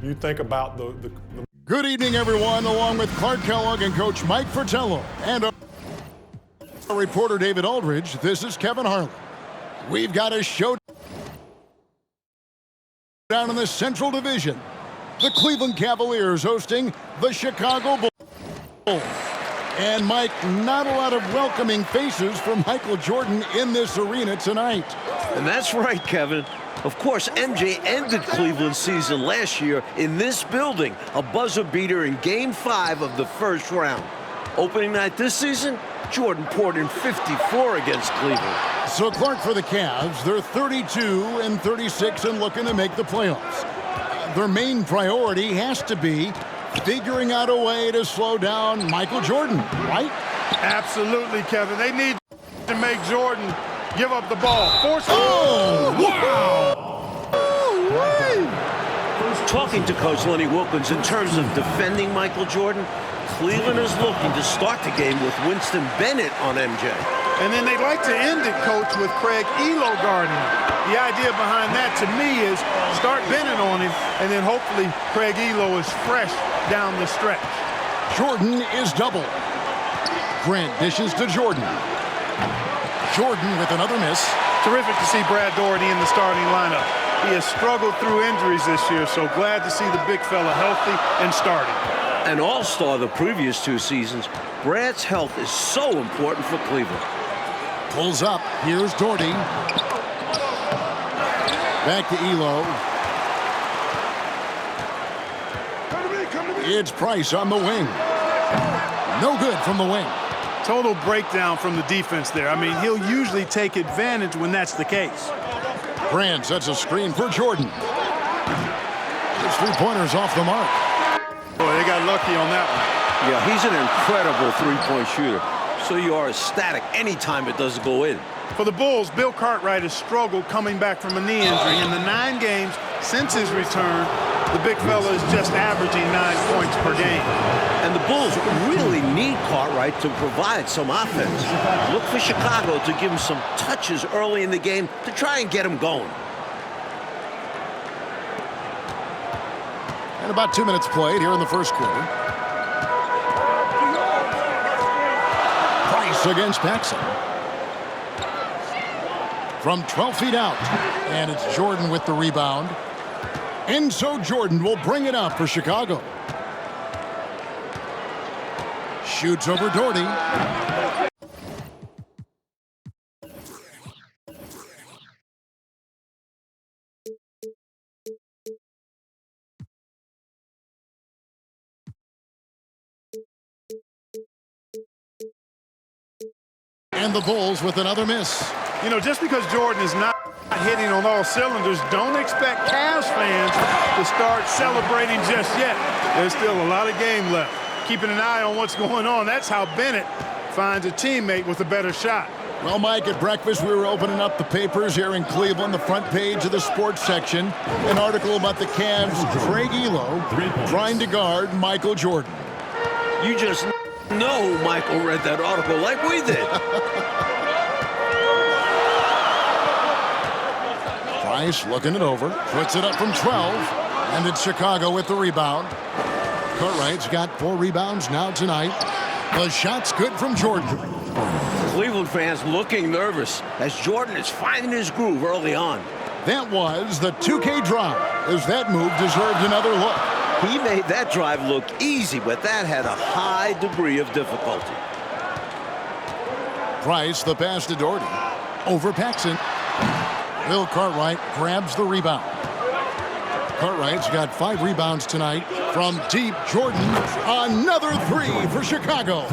You think about the Good evening, everyone, along with Clark Kellogg and Coach Mike Fratello and our reporter David Aldridge. This is Kevin Harlan. We've got a show down in the Central Division. The Cleveland Cavaliers hosting the Chicago Bulls. And Mike, not a lot of welcoming faces from Michael Jordan in this arena tonight. And that's right, Kevin. Of course, MJ ended Cleveland's season last year in this building, a buzzer beater in Game 5 of the first round. Opening night this season, Jordan poured in 54 against Cleveland. So Clark, for the Cavs, they're 32-36 and looking to make the playoffs. Their main priority has to be figuring out a way to slow down Michael Jordan, right? Absolutely, Kevin. They need to make Jordan give up the ball. Force. Oh, wow! Talking to Coach Lenny Wilkins in terms of defending Michael Jordan, Cleveland is looking to start the game with Winston Bennett on MJ. And then they like to end it, Coach, with Craig Ehlo guarding him. The idea behind that, to me, is start Bennett on him, and then hopefully Craig Ehlo is fresh down the stretch. Jordan is double. Grant dishes to Jordan. Jordan with another miss. Terrific to see Brad Daugherty in the starting lineup. He has struggled through injuries this year, so glad to see the big fella healthy and starting. An all-star the previous 2 seasons, Brad's health is so important for Cleveland. Pulls up. Here's Daugherty. Back to Ehlo. It's Price on the wing. No good from the wing. Total breakdown from the defense there. I mean, he'll usually take advantage when that's the case. Grant sets a screen for Jordan. His three-pointer's off the mark. Boy, they got lucky on that one. Yeah, he's an incredible three-point shooter, so you are ecstatic anytime it doesn't go in. For the Bulls, Bill Cartwright has struggled coming back from a knee injury. In the 9 games since his return, the big fella is just averaging 9 points per game. And the Bulls really need Cartwright to provide some offense. Look for Chicago to give him some touches early in the game to try and get him going. And about 2 minutes played here in the first quarter. Price against Paxson. From 12 feet out. And it's Jordan with the rebound. And so Jordan will bring it up for Chicago. Shoots over Daugherty. And the Bulls with another miss. You know, just because Jordan is not hitting on all cylinders, don't expect Cavs fans to start celebrating just yet. There's still a lot of game left. Keeping an eye on what's going on. That's how Bennett finds a teammate with a better shot. Well, Mike, at breakfast, we were opening up the papers here in Cleveland, the front page of the sports section. An article about the Cavs' Craig Ehlo trying to guard Michael Jordan. You just know Michael read that article like we did. Price looking it over, puts it up from 12, and it's Chicago with the rebound. Cartwright's got 4 rebounds now tonight. The shot's good from Jordan. Cleveland fans looking nervous as Jordan is finding his groove early on. That was the 2K drive, as that move deserved another look. He made that drive look easy, but that had a high degree of difficulty. Price, the pass to Daugherty. Over Paxson. Bill Cartwright grabs the rebound. Cartwright's got 5 rebounds tonight from deep. Jordan, another 3 for Chicago.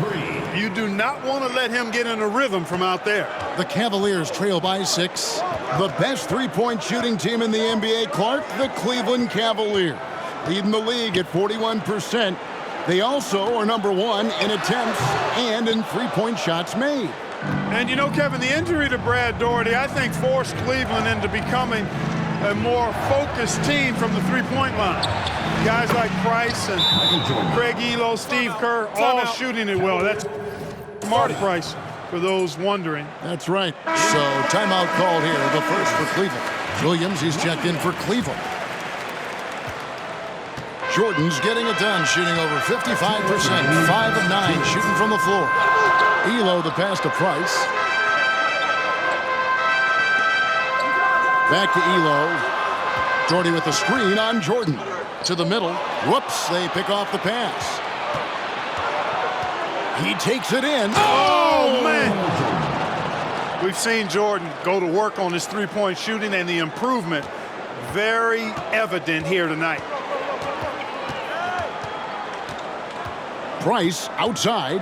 You do not want to let him get in a rhythm from out there. The Cavaliers trail by 6. The best three-point shooting team in the NBA, Clark, the Cleveland Cavaliers, leading the league at 41%. They also are number 1 in attempts and in three-point shots made. And you know, Kevin, the injury to Brad Daugherty, I think, forced Cleveland into becoming a more focused team from the three-point line. Guys like Price and Craig Ehlo, Steve Kerr, all shooting it well. That's Mark Price, for those wondering. That's right. So timeout called here, the first for Cleveland. Williams, he's checked in for Cleveland. Jordan's getting it done, shooting over 55%, 5 of 9 shooting from the floor. Elo the pass to Price. Back to Elo. Jordy with the screen on Jordan. To the middle. Whoops, they pick off the pass. He takes it in. Oh, man. We've seen Jordan go to work on his three-point shooting, and the improvement very evident here tonight. Price outside.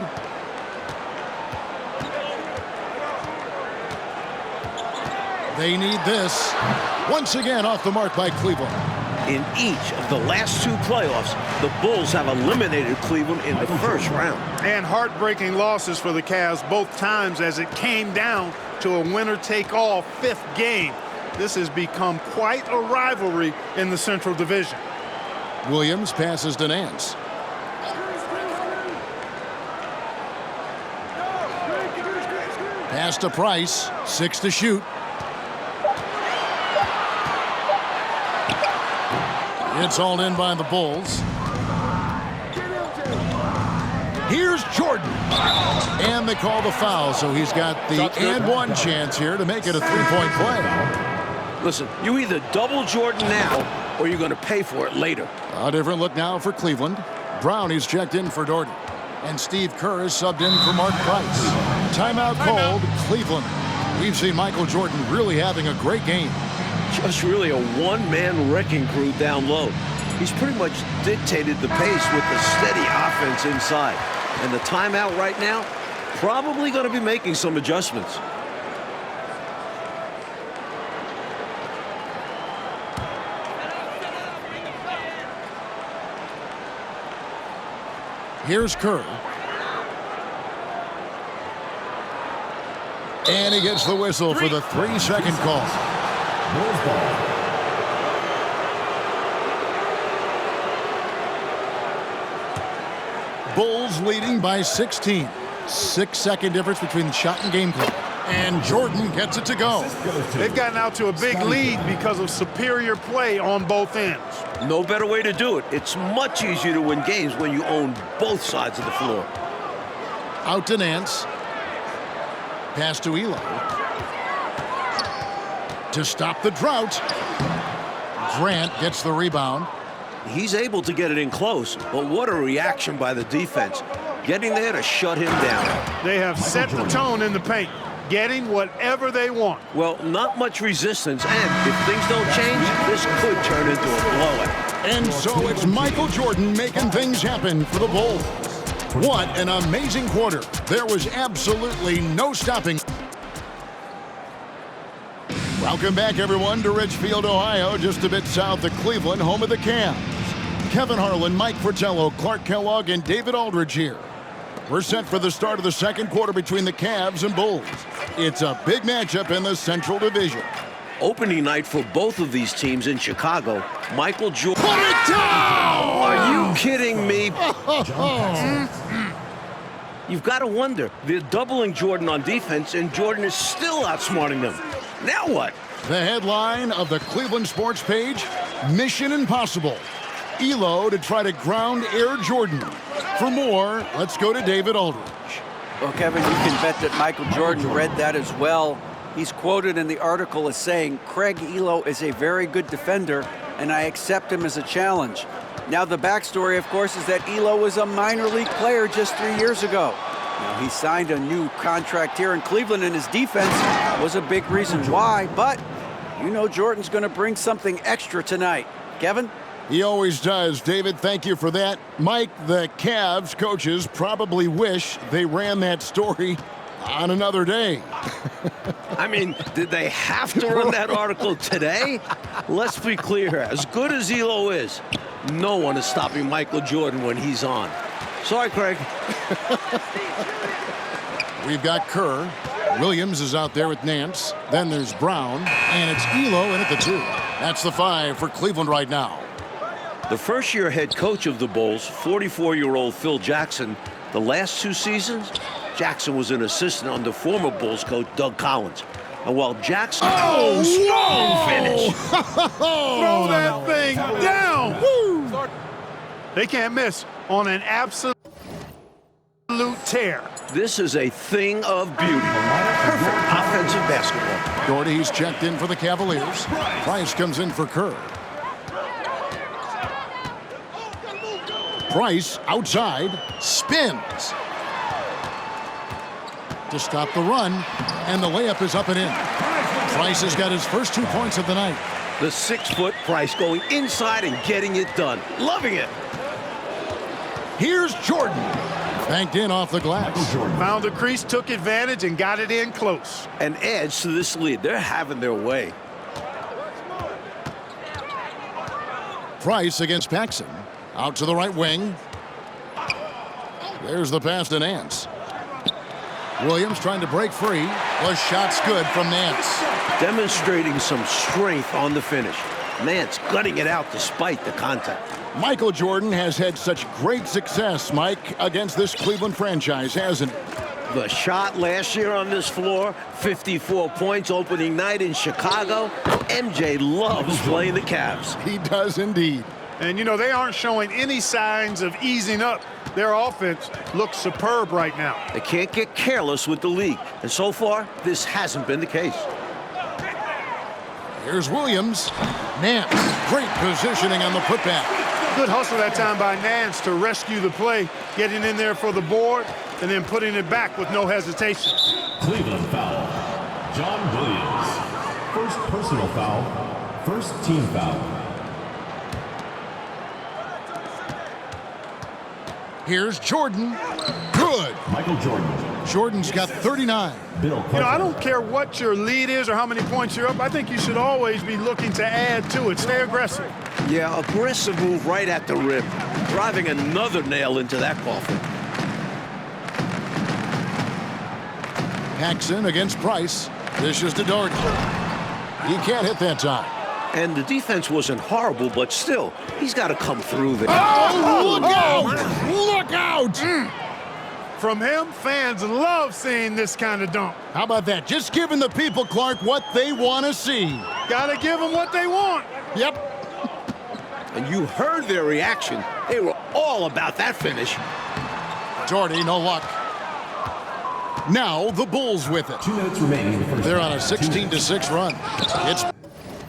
They need this. Once again off the mark by Cleveland. In each of the last 2 playoffs, the Bulls have eliminated Cleveland in the first round. And heartbreaking losses for the Cavs both times as it came down to a winner-take-all 5th game. This has become quite a rivalry in the Central Division. Williams passes to Nance. Pass to Price. 6 to shoot. It's hauled in by the Bulls. Here's Jordan. And they call the foul, so he's got the and one chance here to make it a 3-point play. Listen, you either double Jordan now or you're going to pay for it later. A different look now for Cleveland. Brown is checked in for Doherty. And Steve Kerr is subbed in for Mark Price. Timeout called, Cleveland. We've seen Michael Jordan really having a great game. Just really a one-man wrecking crew down low. He's pretty much dictated the pace with the steady offense inside. And the timeout right now, probably going to be making some adjustments. Here's Kerr. And he gets the whistle for the 3-second call. Bulls leading by 16. 6-second difference between the shot and game clock. And Jordan gets it to go. They've gotten out to a big lead because of superior play on both ends. No better way to do it. It's much easier to win games when you own both sides of the floor. Out to Nance. Pass to Elo. To stop the drought. Grant gets the rebound. He's able to get it in close, but what a reaction by the defense. Getting there to shut him down. They have set the tone in the paint, getting whatever they want. Well, not much resistance, and if things don't change, this could turn into a blowout. And so it's Michael Jordan making things happen for the Bulls. What an amazing quarter. There was absolutely no stopping. Welcome back, everyone, to Richfield, Ohio, just a bit south of Cleveland, home of the Cavs. Kevin Harlan, Mike Fratello, Clark Kellogg, and David Aldridge here. We're set for the start of the second quarter between the Cavs and Bulls. It's a big matchup in the Central Division. Opening night for both of these teams in Chicago. Michael Jordan. Put it down! Are you kidding me? You've got to wonder. They're doubling Jordan on defense, and Jordan is still outsmarting them. Now what? The headline of the Cleveland Sports page, Mission Impossible. Elo to try to ground Air Jordan. For more, let's go to David Aldridge. Well, Kevin, you can bet that Michael Jordan read that as well. He's quoted in the article as saying, Craig Elo is a very good defender, and I accept him as a challenge. Now, the backstory, of course, is that Elo was a minor league player just 3 years ago. Now, he signed a new contract here in Cleveland, and his defense was a big reason why. But you know Jordan's going to bring something extra tonight. Kevin? He always does. David, thank you for that. Mike, the Cavs coaches probably wish they ran that story on another day. I mean, did they have to run that article today? Let's be clear here. As good as Elo is, no one is stopping Michael Jordan when he's on. Sorry, Craig. We've got Kerr. Williams is out there with Nance. Then there's Brown. And it's Elo in at the 2. That's the 5 for Cleveland right now. The first-year head coach of the Bulls, 44-year-old Phil Jackson, the last 2 seasons, Jackson was an assistant under former Bulls coach Doug Collins. And while Jackson... Finish! Throw that thing down! Woo! They can't miss on an absolute tear. This is a thing of beauty. Perfect offensive basketball. Doherty's checked in for the Cavaliers. Price comes in for Kerr. Price outside, spins to stop the run, and the layup is up and in. Price has got his first 2 points of the night. The 6-foot Price going inside and getting it done. Loving it. Here's Jordan. Banked in off the glass. Found the crease, took advantage, and got it in close. And adds to this lead. They're having their way. Price against Paxson. Out to the right wing. There's the pass to Nance. Williams trying to break free. The shot's good from Nance. Demonstrating some strength on the finish. Nance gutting it out despite the contact. Michael Jordan has had such great success, Mike, against this Cleveland franchise, hasn't he? The shot last year on this floor, 54 points opening night in Chicago. MJ loves playing the Cavs. He does indeed. And, you know, they aren't showing any signs of easing up. Their offense looks superb right now. They can't get careless with the league. And so far, this hasn't been the case. Here's Williams. Nance, great positioning on the putback. Good hustle that time by Nance to rescue the play, getting in there for the board, and then putting it back with no hesitation. Cleveland foul. John Williams. First personal foul. First team foul. Here's Jordan. Good. Michael Jordan. Jordan's got 39. Bill You know, I don't care what your lead is or how many points you're up. I think you should always be looking to add to it. Stay aggressive. Yeah, aggressive move right at the rim. Driving another nail into that coffin. Paxson against Price. Dishes to Doherty. He can't hit that time. And the defense wasn't horrible, but still, he's got to come through there. Oh, look out! Look out! From him, fans love seeing this kind of dunk. How about that? Just giving the people, Clark, what they want to see. Gotta give them what they want. Yep. And you heard their reaction. They were all about that finish. Doherty, no luck. Now the Bulls with it. 2 minutes remaining in the first. They're on a 16-6 run. It's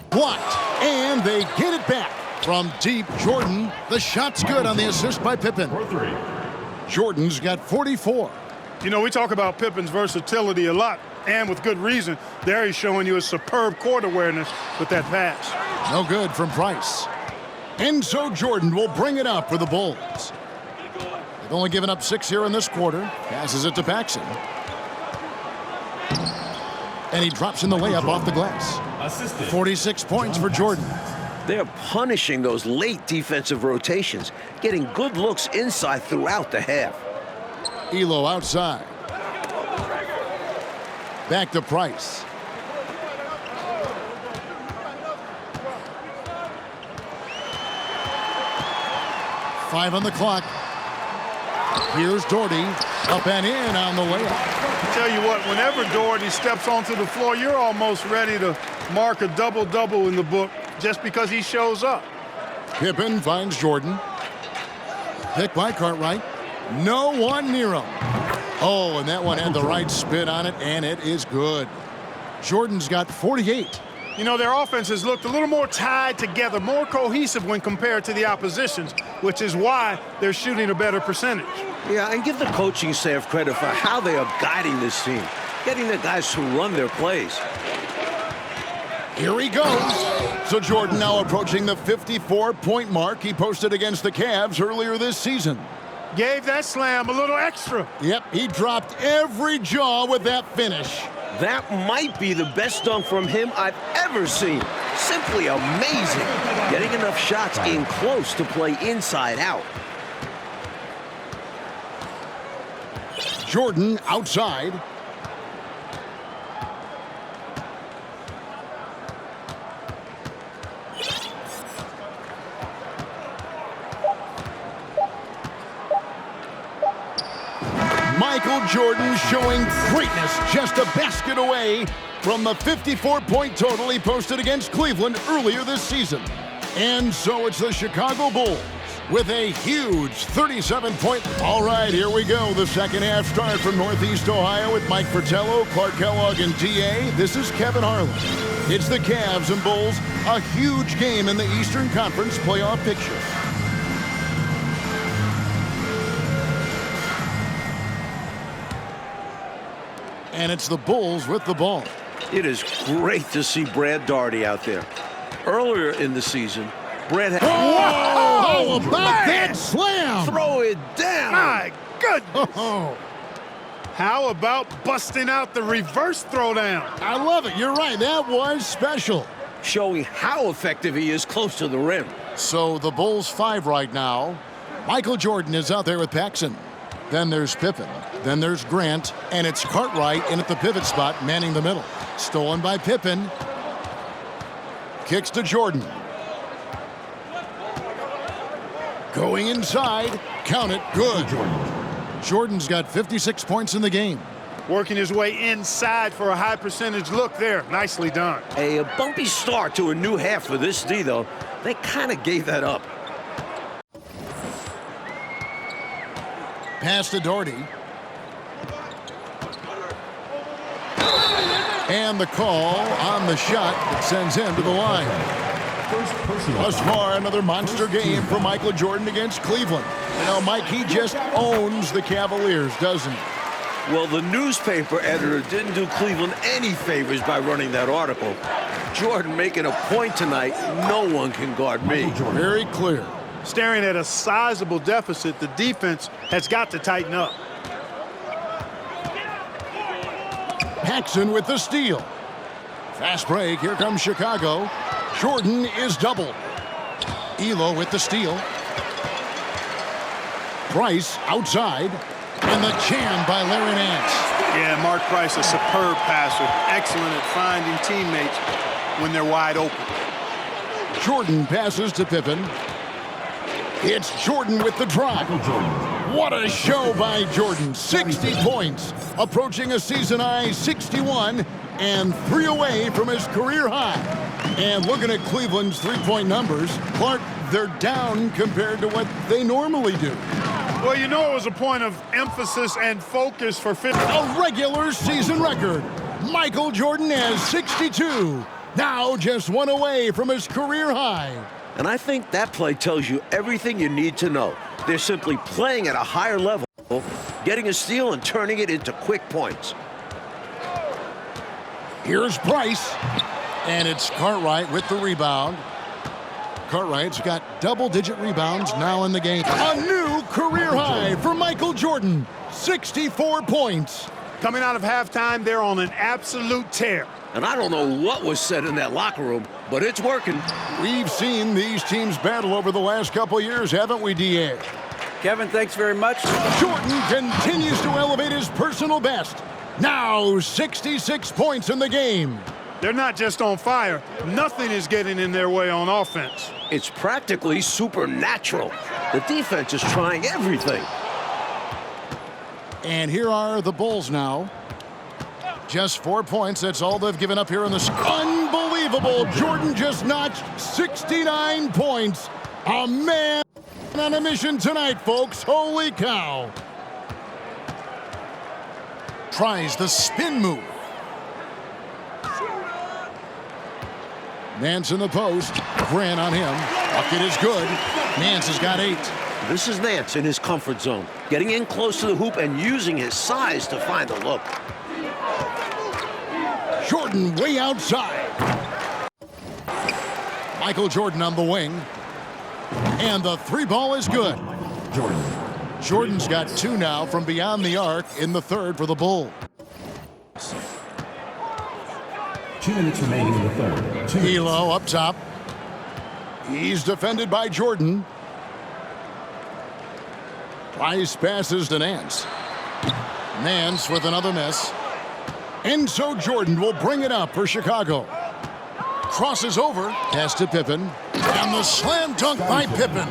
blocked, and they get it back from deep. Jordan, the shot's good on the assist by Pippen. For 3. Jordan's got 44. You know, we talk about Pippen's versatility a lot, and with good reason. There he's showing you a superb court awareness with that pass. No good from Price. And so Jordan will bring it up for the Bulls. They've only given up 6 here in this quarter. Passes it to Paxson. And he drops in the layup off the glass. 46 points for Jordan. They're punishing those late defensive rotations, getting good looks inside throughout the half. Elo outside. Back to Price. Five on the clock. Here's Doherty. Up and in on the layup. Tell you what, whenever Doherty steps onto the floor, you're almost ready to mark a double-double in the book just because he shows up. Pippen finds Jordan. Pick by Cartwright. No one near him. Oh, and that one had the right spin on it, and it is good. Jordan's got 48. You know, their offense has looked a little more tied together, more cohesive when compared to the opposition's, which is why they're shooting a better percentage. Yeah, and give the coaching staff credit for how they are guiding this team, getting the guys to run their plays. Here he goes. So Jordan now approaching the 54-point mark he posted against the Cavs earlier this season. Gave that slam a little extra. Yep, he dropped every jaw with that finish. That might be the best dunk from him I've ever seen. Simply amazing. Getting enough shots in close to play inside out. Jordan outside. Michael Jordan showing greatness, just a basket away from the 54-point total he posted against Cleveland earlier this season. And so it's the Chicago Bulls with a huge 37-point. All right, here we go. The second half start from Northeast Ohio with Mike Fratello, Clark Kellogg, and DA. This is Kevin Harlan. It's the Cavs and Bulls, a huge game in the Eastern Conference playoff picture. And it's the Bulls with the ball. It is great to see Brad Daugherty out there. Earlier in the season, Brad had... How about that slam? Throw it down! My goodness! How about busting out the reverse throwdown? I love it. You're right. That was special. Showing how effective he is close to the rim. So the Bulls 5 right now. Michael Jordan is out there with Paxson. Then there's Pippen. Then there's Grant. And it's Cartwright in at the pivot spot, manning the middle. Stolen by Pippen. Kicks to Jordan. Going inside. Count it. Good. Jordan's got 56 points in the game. Working his way inside for a high percentage look there. Nicely done. A bumpy start to a new half for this D, though. They kind of gave that up. Pass to Daugherty. And the call on the shot that sends him to the line. Thus far, another monster game for Michael Jordan against Cleveland. You know, Mike, he just owns the Cavaliers, doesn't he? Well, the newspaper editor didn't do Cleveland any favors by running that article. Jordan making a point tonight, no one can guard me. Very clear. Staring at a sizable deficit, the defense has got to tighten up. Paxson with the steal. Fast break. Here comes Chicago. Jordan is doubled. Elo with the steal. Price outside. And the jam by Larry Nance. Yeah, Mark Price, a superb passer. Excellent at finding teammates when they're wide open. Jordan passes to Pippen. It's Jordan with the drive. What a show by Jordan. 60 points. Approaching a season high 61 and 3 away from his career high. And looking at Cleveland's three-point numbers, Clark, they're down compared to what they normally do. Well, you know it was a point of emphasis and focus for A regular season record. Michael Jordan has 62. Now just 1 away from his career high. And I think that play tells you everything you need to know. They're simply playing at a higher level, getting a steal and turning it into quick points. Here's Price. And it's Cartwright with the rebound. Cartwright's got double-digit rebounds now in the game. A new career high for Michael Jordan. 64 points. Coming out of halftime, they're on an absolute tear. And I don't know what was said in that locker room, but it's working. We've seen these teams battle over the last couple years, haven't we, D.A.? Kevin, thanks very much. Jordan continues to elevate his personal best. Now 66 points in the game. They're not just on fire. Nothing is getting in their way on offense. It's practically supernatural. The defense is trying everything. And here are the Bulls now. Just 4 points. That's all they've given up here in this. Unbelievable. Jordan just notched 69 points. A man on a mission tonight, folks. Holy cow. Tries the spin move. Nance in the post. Grant on him. Bucket is good. Nance has got 8. This is Nance in his comfort zone, getting in close to the hoop and using his size to find the look. Jordan way outside. Michael Jordan on the wing. And the 3 ball is good. Jordan's got 2 now from beyond the arc in the third for the Bull. 2 minutes remaining in the third. Elo up top. He's defended by Jordan. Price passes to Nance. Nance with another miss. And so Jordan will bring it up for Chicago. Crosses over. Pass to Pippen. And the slam dunk by Pippen.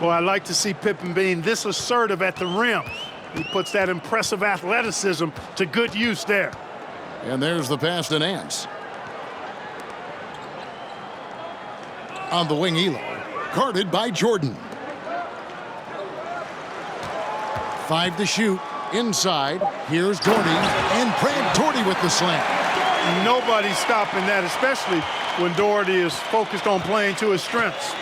Boy, I like to see Pippen being this assertive at the rim. He puts that impressive athleticism to good use there. And there's the pass to Nance. On the wing, Elo. Guarded by Jordan. 5 to shoot. Inside, here's Doherty, and Brad Doherty with the slam. Nobody's stopping that, especially when Doherty is focused on playing to his strengths.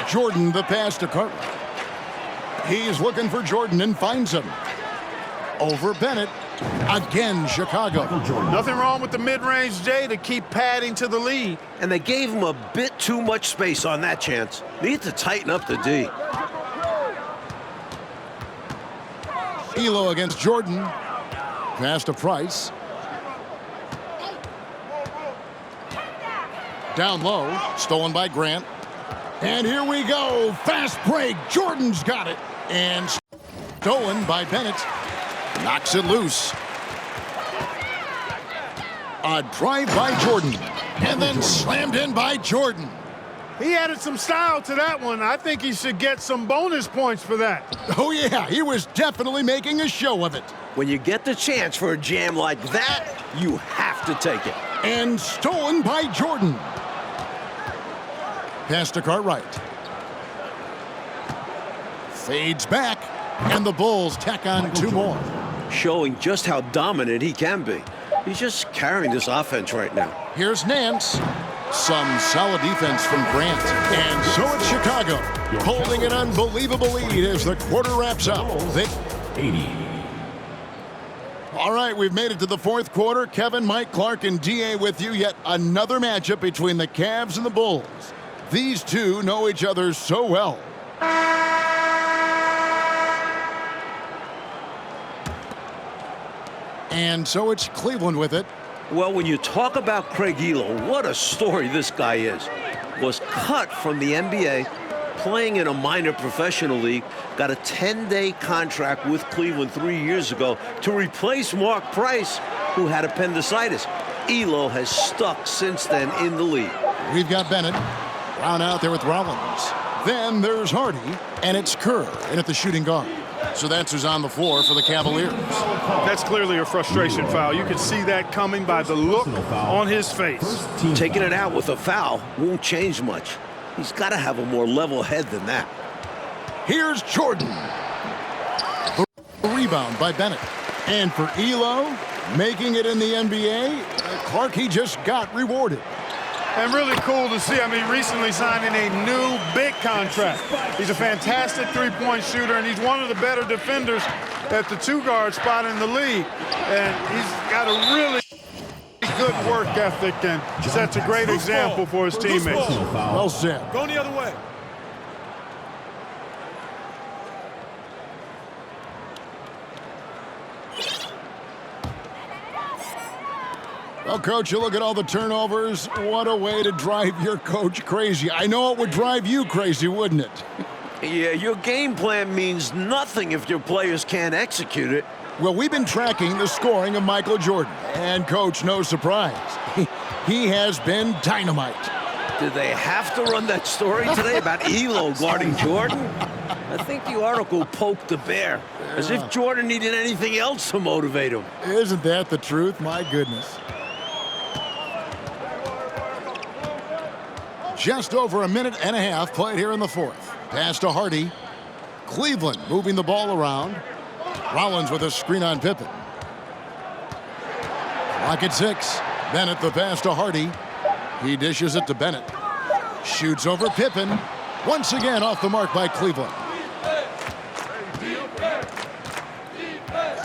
Jordan, the pass to Cartwright. He's looking for Jordan and finds him. Over Bennett. Again, Chicago. Nothing wrong with the mid-range J to keep padding to the lead. And they gave him a bit too much space on that chance. Need to tighten up the D. Elo against Jordan. Pass to Price. Down low. Stolen by Grant. And here we go. Fast break. Jordan's got it. And stolen by Bennett. Knocks it loose. A drive by Jordan. And then slammed in by Jordan. He added some style to that one. I think he should get some bonus points for that. Oh, yeah. He was definitely making a show of it. When you get the chance for a jam like that, you have to take it. And stolen by Jordan. Pass to Cartwright. Fades back. And the Bulls tack on 2 more. Showing just how dominant he can be. He's just carrying this offense right now. Here's Nance. Some solid defense from Grant. And so it's Chicago, holding an unbelievable lead as the quarter wraps up. 80. All right, we've made it to the 4th quarter. Kevin, Mike, Clark, and DA with you. Yet another matchup between the Cavs and the Bulls. These two know each other so well. And so it's Cleveland with it. Well, when you talk about Craig Elo, what a story this guy is. Was cut from the NBA, playing in a minor professional league, got a 10-day contract with Cleveland 3 years ago to replace Mark Price, who had appendicitis. Elo has stuck since then in the league. We've got Bennett. Brown out there with Rollins. Then there's Hardy, and it's Kerr in at the shooting guard. So that's who's on the floor for the Cavaliers. That's clearly a frustration foul. You can see that coming by the look on his face. Taking it out with a foul won't change much. He's got to have a more level head than that. Here's Jordan. The rebound by Bennett. And for Elo, making it in the NBA, Clark, he just got rewarded. And really cool to see. I mean, recently signing a new big contract. He's a fantastic three-point shooter, and he's one of the better defenders at the 2-guard spot in the league. And he's got a really good work ethic and sets a great example for his teammates. Well said. Going the other way. Well, Coach, you look at all the turnovers. What a way to drive your coach crazy. I know it would drive you crazy, wouldn't it? Yeah, your game plan means nothing if your players can't execute it. Well, we've been tracking the scoring of Michael Jordan. And, Coach, no surprise, he has been dynamite. Did they have to run that story today about Elo guarding Jordan? I think the article poked the bear, as if Jordan needed anything else to motivate him. Isn't that the truth? My goodness. Just over a minute and a half played here in the 4th. Pass to Hardy. Cleveland moving the ball around. Rollins with a screen on Pippen. Clock at 6. Bennett the pass to Hardy. He dishes it to Bennett. Shoots over Pippen. Once again off the mark by Cleveland.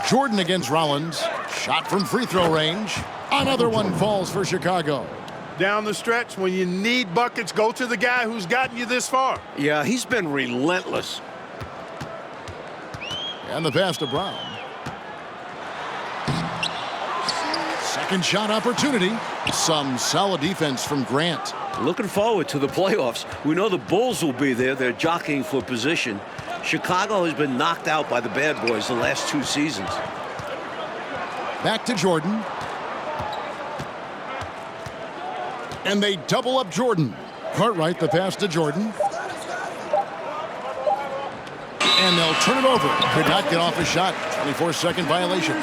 Jordan against Rollins. Shot from free throw range. Another one falls for Chicago. Down the stretch, when you need buckets, go to the guy who's gotten you this far. Yeah, he's been relentless. And the pass to Brown. Second shot opportunity. Some solid defense from Grant. Looking forward to the playoffs. We know the Bulls will be there. They're jockeying for position. Chicago has been knocked out by the bad boys the last 2 seasons. Back to Jordan. And they double up Jordan. Cartwright the pass to Jordan. And they'll turn it over. Could not get off a shot. 24-second violation.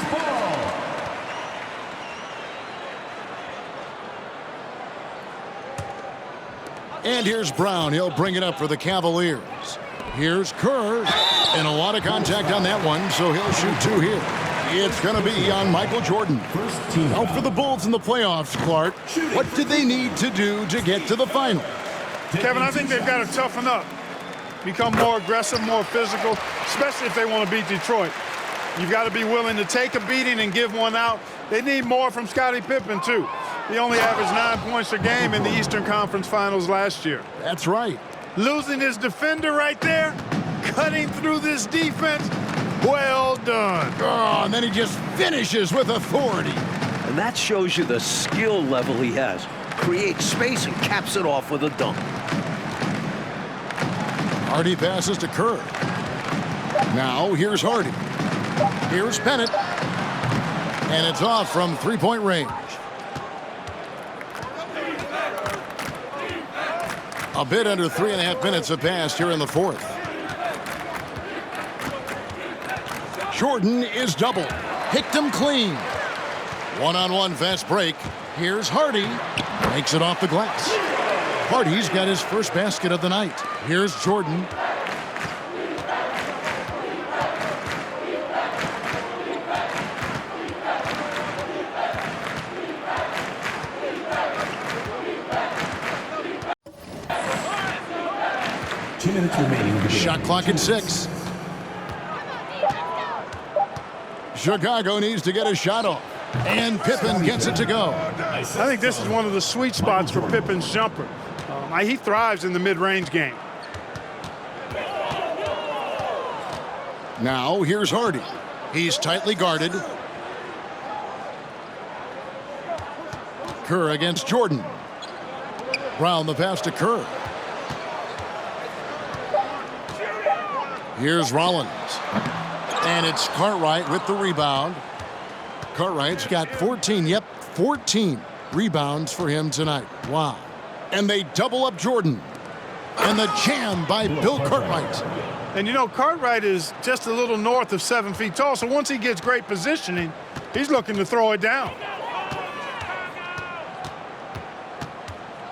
And here's Brown. He'll bring it up for the Cavaliers. Here's Kerr. And a lot of contact on that one, so he'll shoot 2 here. It's going to be on Michael Jordan. First team Now for the Bulls in the playoffs, Clark. What do they need to do to get to the final? Kevin, I think they've got to toughen up, become more aggressive, more physical, especially if they want to beat Detroit. You've got to be willing to take a beating and give one out. They need more from Scottie Pippen, too. He only averaged 9 points a game in the Eastern Conference Finals last year. That's right. Losing his defender right there, cutting through this defense, well done. Oh, and then he just finishes with authority. And that shows you the skill level he has. Creates space and caps it off with a dunk. Hardy passes to Kerr. Now here's Hardy. Here's Bennett. And it's off from three-point range. A bit under 3.5 minutes have passed here in the fourth. Jordan is doubled. Picked him clean. One-on-one fast break. Here's Hardy. Makes it off the glass. Hardy's got his first basket of the night. Here's Jordan. Two minutes remaining. in the game. Shot clock at 6. Chicago needs to get a shot off. And Pippen gets it to go. I think this is one of the sweet spots for Pippen's jumper. He thrives in the mid-range game. Now here's Hardy. He's tightly guarded. Kerr against Jordan. Brown the pass to Kerr. Here's Rollins. And it's Cartwright with the rebound. Cartwright's got 14 rebounds for him tonight. Wow. And they double up Jordan. And the jam by Bill Cartwright. And you know, Cartwright is just a little north of 7 feet tall, so once he gets great positioning, he's looking to throw it down.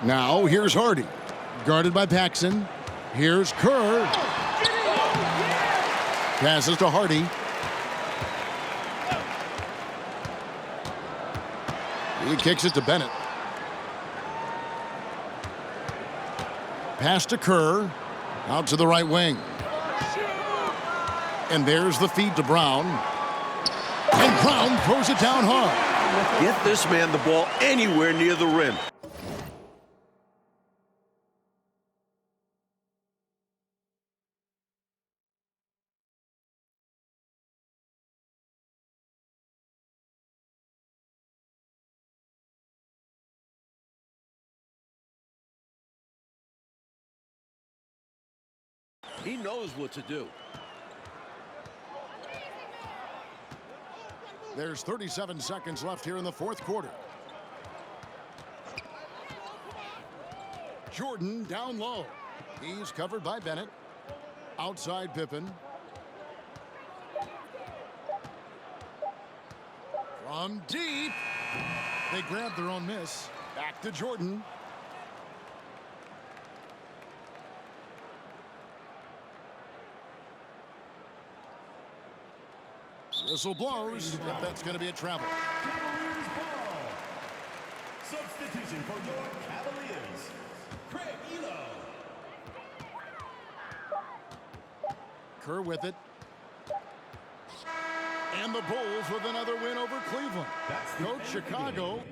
Now here's Hardy. Guarded by Paxson. Here's Kerr. Passes to Hardy. He kicks it to Bennett. Pass to Kerr. Out to the right wing. And there's the feed to Brown. And Brown throws it down hard. Get this man the ball anywhere near the rim. He knows what to do. There's 37 seconds left here in the fourth quarter. Jordan down low. He's covered by Bennett. Outside Pippen. From deep. They grab their own miss. Back to Jordan. Whistle blows, if that's going to be a travel. Cavaliers ball. Substitution for your Cavaliers. Craig Elo. Kerr with it. And the Bulls with another win over Cleveland. Coach Chicago